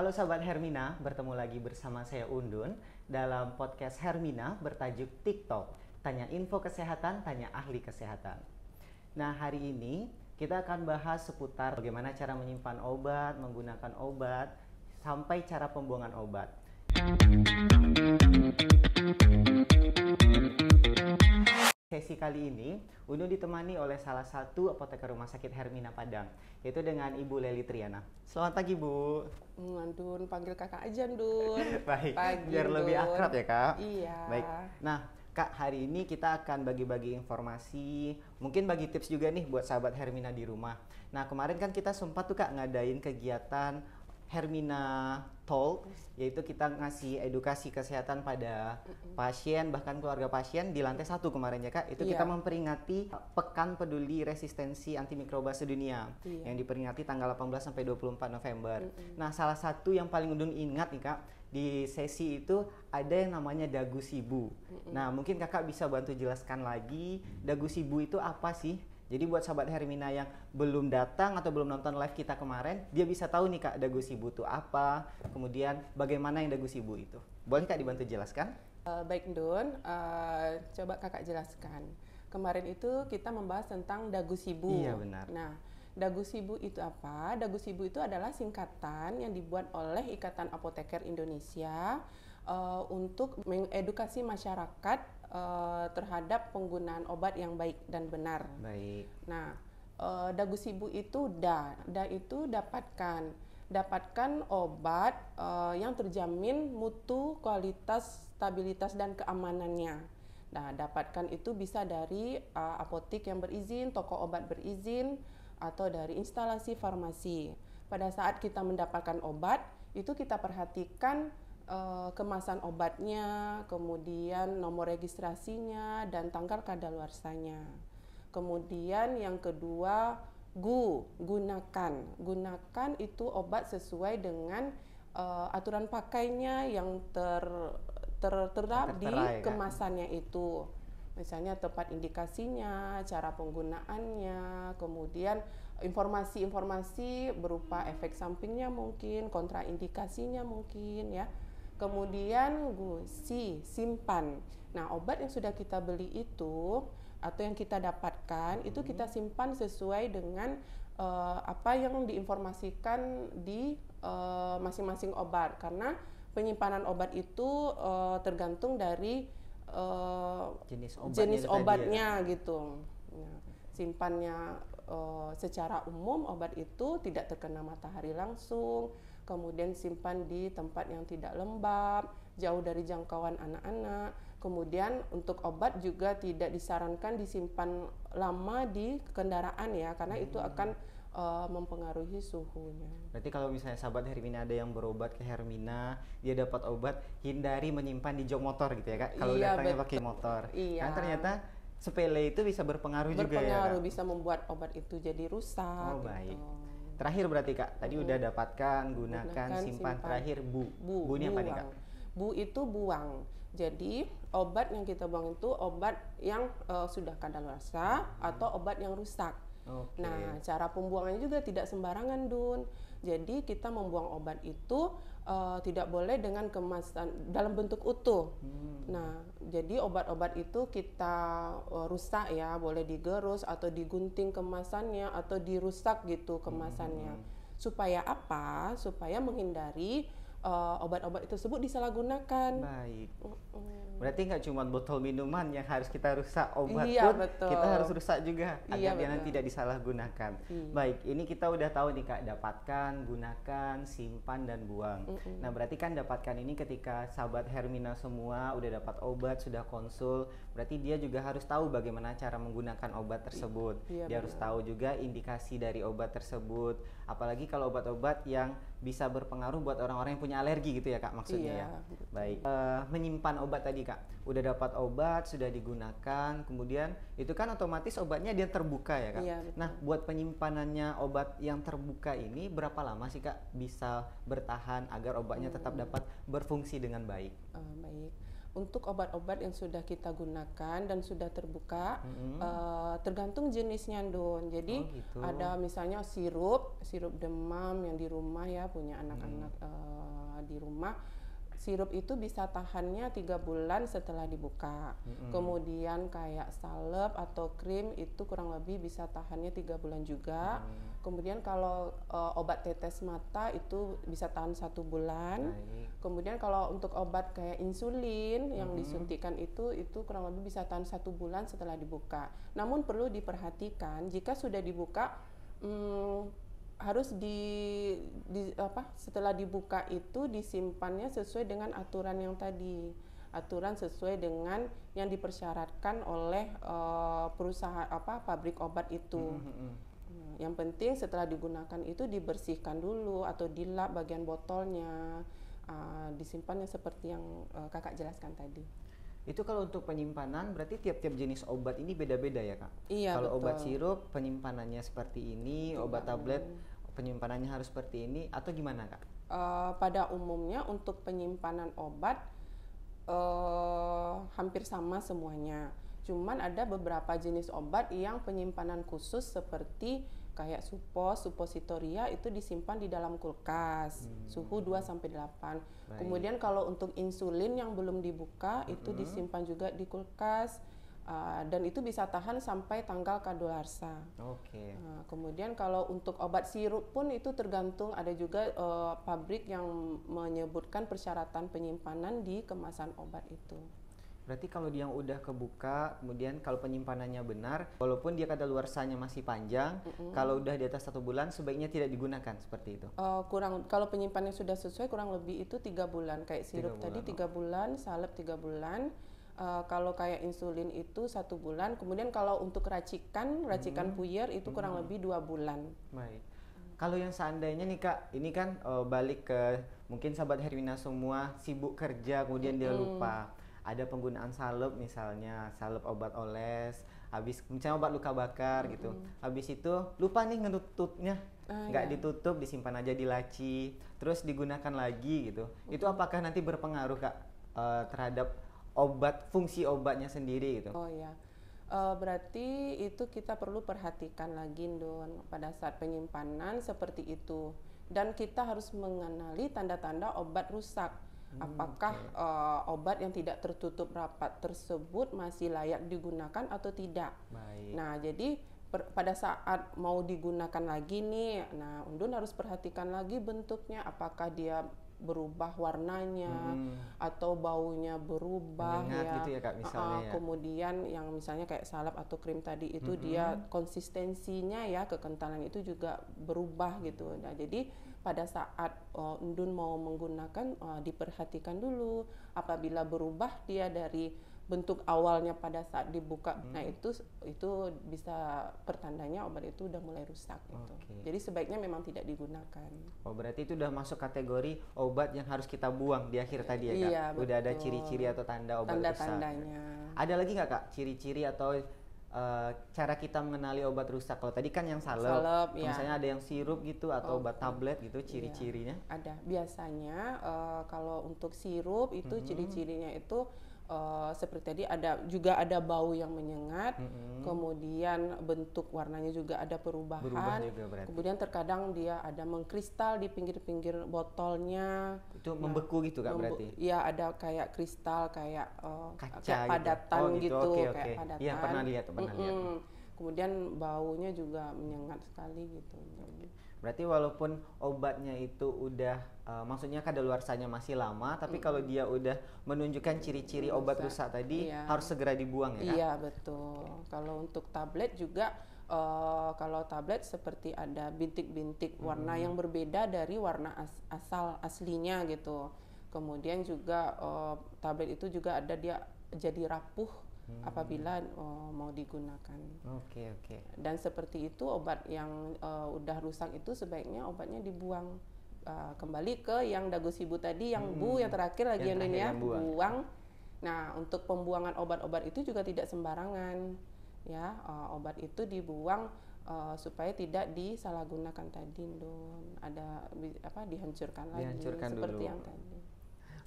Halo Sahabat Hermina, bertemu lagi bersama saya Undun dalam podcast Hermina bertajuk TikTok. Tanya info kesehatan, tanya ahli kesehatan. Nah, hari ini kita akan bahas seputar bagaimana cara menyimpan obat, menggunakan obat, sampai cara pembuangan obat. Sesi kali ini, Undun ditemani oleh salah satu apoteker Rumah Sakit Hermina Padang, yaitu dengan Ibu Lely Triana. Selamat pagi, Bu. Dun, panggil kakak aja, Dun. Baik, pagi, biar lebih akrab ya, Kak. Iya. Baik, nah Kak, hari ini kita akan bagi-bagi informasi, mungkin bagi tips juga nih buat sahabat Hermina di rumah. Nah, kemarin kan kita sempat tuh Kak ngadain kegiatan Hermina Talk, yaitu kita ngasih edukasi kesehatan pada pasien, bahkan keluarga pasien di lantai 1 kemarin ya Kak. Itu kita memperingati Pekan Peduli Resistensi Antimikroba Sedunia yang diperingati tanggal 18 sampai 24 November. Nah, salah satu yang paling Undun ingat nih Kak, di sesi itu ada yang namanya dagu sibu. Nah, mungkin Kakak bisa bantu jelaskan lagi dagu sibu itu apa sih? Jadi buat sahabat Hermina yang belum datang atau belum nonton live kita kemarin, dia bisa tahu nih Kak, dagu sibu itu apa, kemudian bagaimana yang dagu sibu itu. Boleh Kak dibantu jelaskan? Baik, Dun. Coba kakak jelaskan. Kemarin itu kita membahas tentang dagu sibu. Iya, benar. Nah, dagu sibu itu apa? Dagu sibu itu adalah singkatan yang dibuat oleh Ikatan Apoteker Indonesia untuk mengedukasi masyarakat terhadap penggunaan obat yang baik dan benar. Baik. Nah, dagu sibu itu itu dapatkan obat yang terjamin mutu, kualitas, stabilitas dan keamanannya. Nah, dapatkan itu bisa dari apotik yang berizin, toko obat berizin, atau dari instalasi farmasi. Pada saat kita mendapatkan obat, itu kita perhatikan kemasan obatnya, kemudian nomor registrasinya, dan tanggal kadaluarsanya. Kemudian yang kedua, gunakan itu obat sesuai dengan aturan pakainya yang tertera di kemasannya itu. Misalnya tepat indikasinya, cara penggunaannya, kemudian informasi-informasi berupa efek sampingnya mungkin, kontraindikasinya mungkin ya. Kemudian simpan. Nah, obat yang sudah kita beli itu atau yang kita dapatkan itu kita simpan sesuai dengan apa yang diinformasikan di masing-masing obat, karena penyimpanan obat itu tergantung dari jenis obatnya gitu. Nah, simpannya secara umum obat itu tidak terkena matahari langsung, kemudian simpan di tempat yang tidak lembab, jauh dari jangkauan anak-anak. Kemudian untuk obat juga tidak disarankan disimpan lama di kendaraan ya, karena itu akan mempengaruhi suhunya. Berarti kalau misalnya sahabat Hermina ada yang berobat ke Hermina, dia dapat obat, hindari menyimpan di jok motor gitu ya Kak. Kalau datangnya pakai motor. Iya. Karena ternyata sepele itu bisa berpengaruh juga ya Kak. Berpengaruh, bisa membuat obat itu jadi rusak. Oh, baik. Terakhir berarti Kak, tadi udah dapatkan, gunakan, simpan. Terakhir bu ini apa nih Kak? Bu itu buang. Jadi obat yang kita buang itu obat yang sudah kadaluarsa atau obat yang rusak. Okay. Nah, cara pembuangannya juga tidak sembarangan, Dun. Jadi kita membuang obat itu tidak boleh dengan kemasan dalam bentuk utuh. Nah, jadi obat-obat itu kita rusak ya, boleh digerus atau digunting kemasannya atau dirusak gitu kemasannya. Supaya apa? Supaya menghindari obat-obat tersebut disalahgunakan. Baik. Berarti nggak cuma botol minuman yang harus kita rusak, obat pun betul. kita harus rusak juga agar dia nanti tidak disalahgunakan. Baik, ini kita udah tahu nih Kak, dapatkan, gunakan, simpan dan buang. Nah, berarti kan dapatkan ini ketika sahabat Hermina semua udah dapat obat, sudah konsul, berarti dia juga harus tahu bagaimana cara menggunakan obat tersebut. Dia harus tahu juga indikasi dari obat tersebut. Apalagi kalau obat-obat yang bisa berpengaruh buat orang-orang yang punya alergi gitu ya Kak, maksudnya ya. Baik. Menyimpan obat tadi Kak, udah dapat obat, sudah digunakan, kemudian itu kan otomatis obatnya dia terbuka ya Kak. Nah, buat penyimpanannya obat yang terbuka ini berapa lama sih Kak bisa bertahan agar obatnya tetap dapat berfungsi dengan baik? Baik. Untuk obat-obat yang sudah kita gunakan dan sudah terbuka, tergantung jenisnya, Don. Jadi gitu. ada misalnya sirup demam yang di rumah ya, punya anak-anak di rumah. Sirup itu bisa tahannya 3 bulan setelah dibuka. Kemudian kayak salep atau krim itu kurang lebih bisa tahannya 3 bulan juga. Kemudian kalau obat tetes mata itu bisa tahan 1 bulan. Kemudian kalau untuk obat kayak insulin yang disuntikan itu kurang lebih bisa tahan 1 bulan setelah dibuka. Namun perlu diperhatikan jika sudah dibuka, harus setelah dibuka itu disimpannya sesuai dengan aturan yang tadi, aturan sesuai dengan yang dipersyaratkan oleh perusahaan pabrik obat itu. Yang penting setelah digunakan itu dibersihkan dulu atau dilap bagian botolnya, disimpannya seperti yang kakak jelaskan tadi. Itu kalau untuk penyimpanan berarti tiap-tiap jenis obat ini beda-beda ya kak? Iya, kalau betul. Obat sirup penyimpanannya seperti ini, obat tablet penyimpanannya harus seperti ini, atau gimana kak? Pada umumnya untuk penyimpanan obat hampir sama semuanya. Cuman ada beberapa jenis obat yang penyimpanan khusus seperti kayak supositoria itu disimpan di dalam kulkas suhu 2-8. Kemudian kalau untuk insulin yang belum dibuka itu disimpan juga di kulkas, dan itu bisa tahan sampai tanggal kadaluarsa. Kemudian kalau untuk obat sirup pun itu tergantung, ada juga pabrik yang menyebutkan persyaratan penyimpanan di kemasan obat itu. Berarti kalau dia yang udah kebuka, kemudian kalau penyimpanannya benar, walaupun dia kadaluarsanya masih panjang, kalau udah di atas 1 bulan sebaiknya tidak digunakan, seperti itu? Kalau penyimpanannya sudah sesuai kurang lebih itu 3 bulan, kayak sirup tadi 3 bulan, salep 3 bulan. Kalau kayak insulin itu 1 bulan. Kemudian kalau untuk racikan puyer itu kurang lebih 2 bulan. Baik. Kalau yang seandainya nih kak, ini kan balik ke mungkin sahabat Hermina semua sibuk kerja, kemudian dia lupa. Ada penggunaan salep misalnya, salep obat oles, habis misalnya obat luka bakar gitu. Habis itu lupa nih ngetutupnya, nggak ditutup, disimpan aja di laci, terus digunakan lagi gitu. Itu apakah nanti berpengaruh kak terhadap obat, fungsi obatnya sendiri gitu? Oh ya, berarti itu kita perlu perhatikan lagi, Don, pada saat penyimpanan seperti itu. Dan kita harus mengenali tanda-tanda obat rusak. Apakah obat yang tidak tertutup rapat tersebut masih layak digunakan atau tidak? Baik. Nah, jadi pada saat mau digunakan lagi nih, nah Undun harus perhatikan lagi bentuknya, apakah dia berubah warnanya atau baunya berubah, menyengat ya, gitu ya kak misalnya ya. Kemudian yang misalnya kayak salep atau krim tadi itu dia konsistensinya ya, kekentalan itu juga berubah gitu. Nah, jadi pada saat Undun mau menggunakan diperhatikan dulu, apabila berubah dia dari bentuk awalnya pada saat dibuka, nah itu bisa pertandanya obat itu udah mulai rusak gitu. Jadi sebaiknya memang tidak digunakan. Oh, berarti itu udah masuk kategori obat yang harus kita buang di akhir tadi ya kak? Iya, udah betul. ada ciri-ciri atau tanda obat rusak. Tanda-tandanya. Ada lagi nggak kak ciri-ciri atau cara kita mengenali obat rusak? Kalau tadi kan yang salep ya. Misalnya ada yang sirup gitu atau obat tablet gitu, ciri-cirinya? Ada. Biasanya kalau untuk sirup itu ciri-cirinya itu seperti tadi ada bau yang menyengat, kemudian bentuk warnanya juga ada perubahan, berubah juga berarti. Kemudian terkadang dia ada mengkristal di pinggir-pinggir botolnya. Itu membeku gitu kak berarti? Iya, ada kayak kristal, kayak kaca kayak padatan gitu. Kayak padatan. Iya, pernah lihat. Kemudian baunya juga menyengat sekali gitu. Berarti walaupun obatnya itu udah maksudnya kadaluarsanya masih lama, tapi kalau dia udah menunjukkan ciri-ciri obat rusak tadi harus segera dibuang ya kan? Iya, betul. Kalau untuk tablet juga kalau tablet seperti ada bintik-bintik warna yang berbeda dari warna aslinya gitu. Kemudian juga tablet itu juga ada dia jadi rapuh apabila mau digunakan. Oke. Dan seperti itu obat yang udah rusak itu sebaiknya obatnya dibuang. Kembali ke yang Dagosibu tadi, yang yang terakhir lagi yang ini ya, buang. Nah, untuk pembuangan obat-obat itu juga tidak sembarangan. Ya, obat itu dibuang supaya tidak disalahgunakan tadi, Don. Ada dihancurkan lagi seperti yang tadi.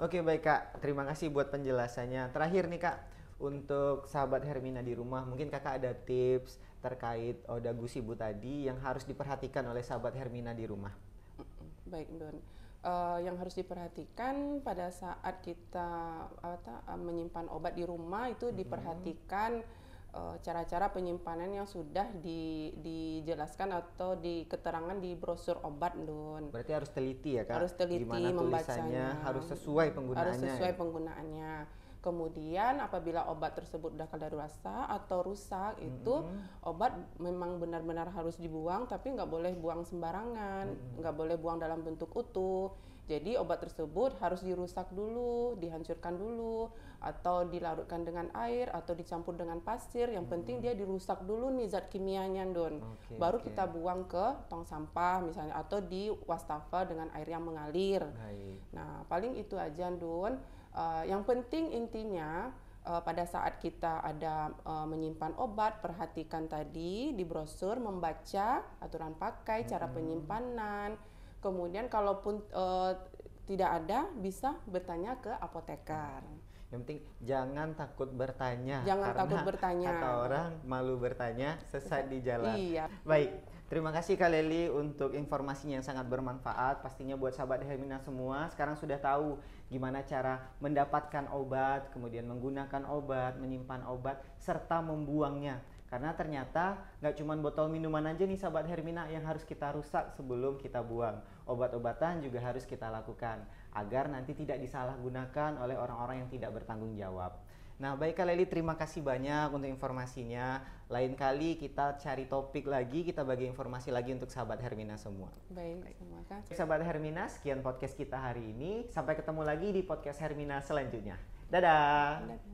Oke baik Kak, terima kasih buat penjelasannya. Terakhir nih Kak, untuk sahabat Hermina di rumah, mungkin Kakak ada tips terkait Oda Gusibu tadi yang harus diperhatikan oleh sahabat Hermina di rumah. Baik Don, yang harus diperhatikan pada saat kita menyimpan obat di rumah itu diperhatikan cara-cara penyimpanan yang sudah dijelaskan atau di keterangan di brosur obat, Don. Berarti harus teliti ya Kak? Harus teliti gimana membacanya. Harus sesuai penggunaannya. Harus sesuai penggunaannya. Kemudian apabila obat tersebut sudah kadaluarsa atau rusak, itu obat memang benar-benar harus dibuang, tapi nggak boleh buang sembarangan, nggak boleh buang dalam bentuk utuh. Jadi obat tersebut harus dirusak dulu, dihancurkan dulu, atau dilarutkan dengan air, atau dicampur dengan pasir. Yang penting dia dirusak dulu nih zat kimianya, Don. Baru kita buang ke tong sampah misalnya, atau di wastafel dengan air yang mengalir. Nah, paling itu aja, Don. Yang penting intinya pada saat kita ada menyimpan obat, perhatikan tadi di brosur, membaca aturan pakai, cara penyimpanan. Kemudian kalaupun tidak ada, bisa bertanya ke apoteker. Yang penting jangan takut bertanya. Jangan takut bertanya. Kata orang malu bertanya, sesat di jalan. Iya. Baik, terima kasih Kak Lely untuk informasinya yang sangat bermanfaat. Pastinya buat sahabat Hermina semua sekarang sudah tahu gimana cara mendapatkan obat, kemudian menggunakan obat, menyimpan obat, serta membuangnya. Karena ternyata nggak cuma botol minuman aja nih sahabat Hermina yang harus kita rusak sebelum kita buang. Obat-obatan juga harus kita lakukan agar nanti tidak disalahgunakan oleh orang-orang yang tidak bertanggung jawab. Nah baik Kak Lely, terima kasih banyak untuk informasinya. Lain kali kita cari topik lagi, kita bagi informasi lagi untuk sahabat Hermina semua. Baik, terima kasih. Sahabat Hermina, sekian podcast kita hari ini. Sampai ketemu lagi di podcast Hermina selanjutnya. Dadah. Dadah.